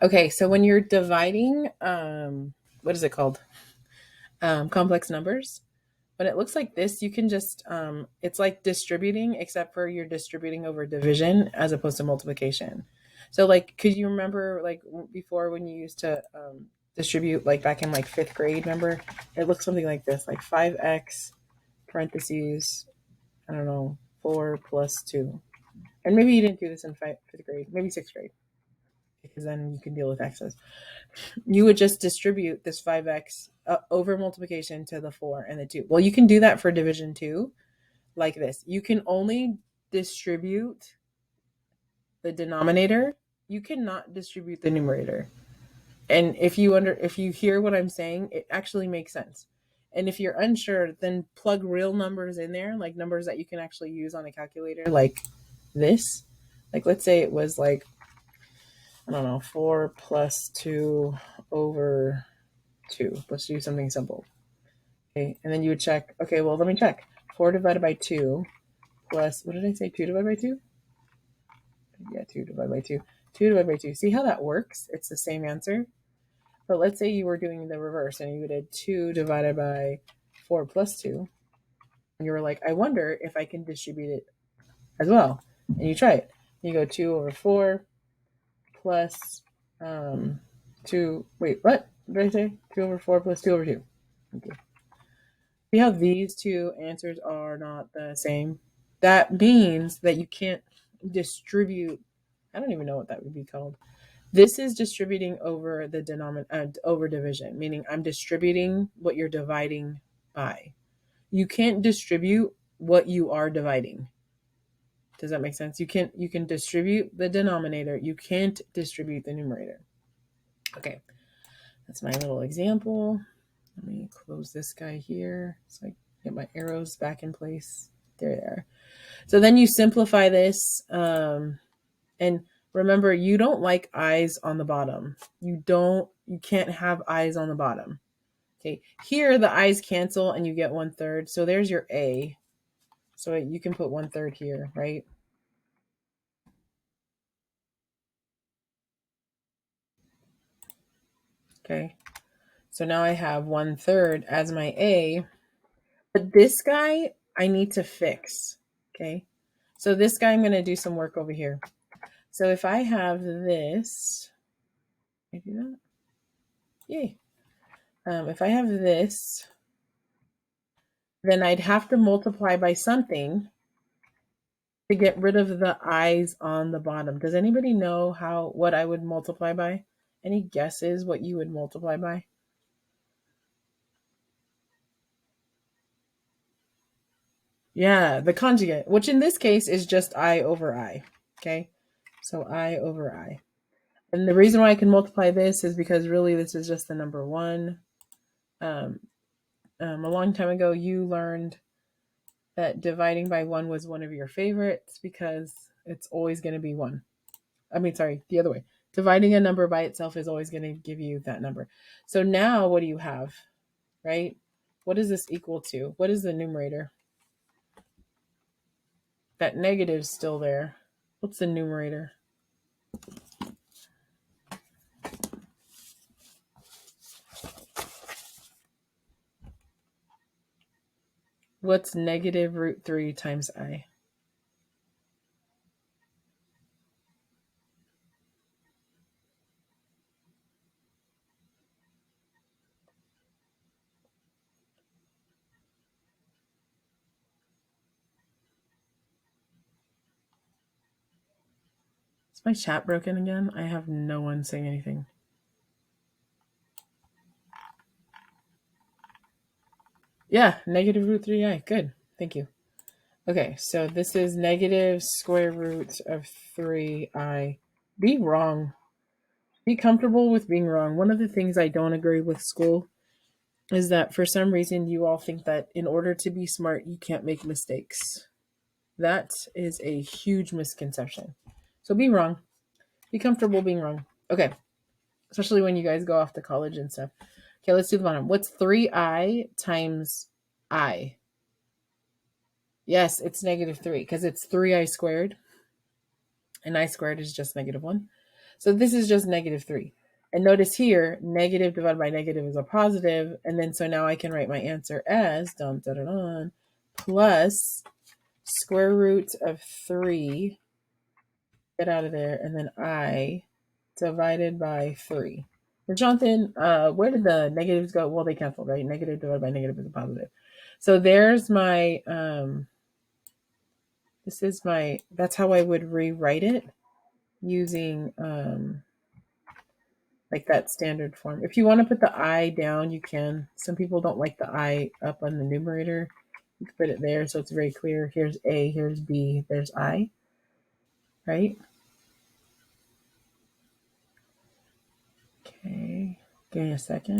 Okay, so when you're dividing, what is it called? Complex numbers. When it looks like this, you can just, it's like distributing, except for you're distributing over division as opposed to multiplication. So, like, could you remember, like, before when you used to distribute, like, back in, like, fifth grade, remember? It looks something like this, like 5x parentheses, I don't know, 4 plus 2. And maybe you didn't do this in fifth grade, maybe sixth grade, because then you can deal with x's. You would just distribute this 5x over multiplication to the 4 and the 2. Well, you can do that for division too, like this. You can only distribute the denominator. You cannot distribute the numerator. And if you hear what I'm saying, it actually makes sense. And if you're unsure, then plug real numbers in there, like numbers that you can actually use on a calculator, like this. Like, let's say it was like, I don't know, 4 plus 2 over 2. Let's do something simple. Okay, and then you would check, okay, well, let me check. 4 divided by 2 plus, what did I say, 2 divided by 2? Yeah, 2 divided by 2. 2 divided by 2. See how that works? It's the same answer. But let's say you were doing the reverse and you did 2 divided by 4 plus 2. And you were like, I wonder if I can distribute it as well. And you try it. You go 2 over 4 plus 2. Wait, what did I say? 2 over 4 plus 2 over 2. Okay. See how these two answers are not the same? That means that you can't distribute. I don't even know what that would be called. This is distributing over the denominator, over division, meaning I'm distributing what you're dividing by. You can't distribute what you are dividing. Does that make sense? You can distribute the denominator. You can't distribute the numerator. Okay, that's my little example. Let me close this guy here so I get my arrows back in place. There they are. So then you simplify this, and remember, you don't like eyes on the bottom. You can't have eyes on the bottom. Okay, here the eyes cancel and you get 1/3. So there's your A. So you can put 1/3 here, right? Okay, so now I have 1/3 as my A, but this guy I need to fix. Okay, so this guy I'm going to do some work over here. So if I have this, can I do that? Yay. If I have this, then I'd have to multiply by something to get rid of the eyes on the bottom. Does anybody know what I would multiply by? Any guesses what you would multiply by? Yeah, the conjugate, which in this case is just I over I. Okay, so I over I. And the reason why I can multiply this is because really this is just the number 1. Um, a long time ago, you learned that dividing by 1 was one of your favorites because it's always going to be 1. I mean, sorry, the other way. Dividing a number by itself is always going to give you that number. So now what do you have, right? What is this equal to? What is the numerator? That negative's still there. What's the numerator? What's negative root 3 times I? Is my chat broken again? I have no one saying anything. Yeah, negative root 3i. Good. Thank you. Okay, so this is negative square root of 3i. Be wrong. Be comfortable with being wrong. One of the things I don't agree with school is that for some reason you all think that in order to be smart, you can't make mistakes. That is a huge misconception. So be wrong. Be comfortable being wrong. Okay. Especially when you guys go off to college and stuff. Okay, let's do the bottom. What's 3i times I? Yes, it's negative 3 because it's 3i squared. And I squared is just negative 1. So this is just -3. And notice here, negative divided by negative is a positive. And then so now I can write my answer as dun, dun, dun, dun, plus square root of 3, get out of there, and then I divided by 3. And Jonathan, where did the negatives go? Well, they canceled, right? Negative divided by negative is a positive. So there's my, this is my, that's how I would rewrite it using like that standard form. If you want to put the I down, you can. Some people don't like the I up on the numerator. You can put it there so it's very clear. Here's A, here's B, there's I, right? Okay, give me a second.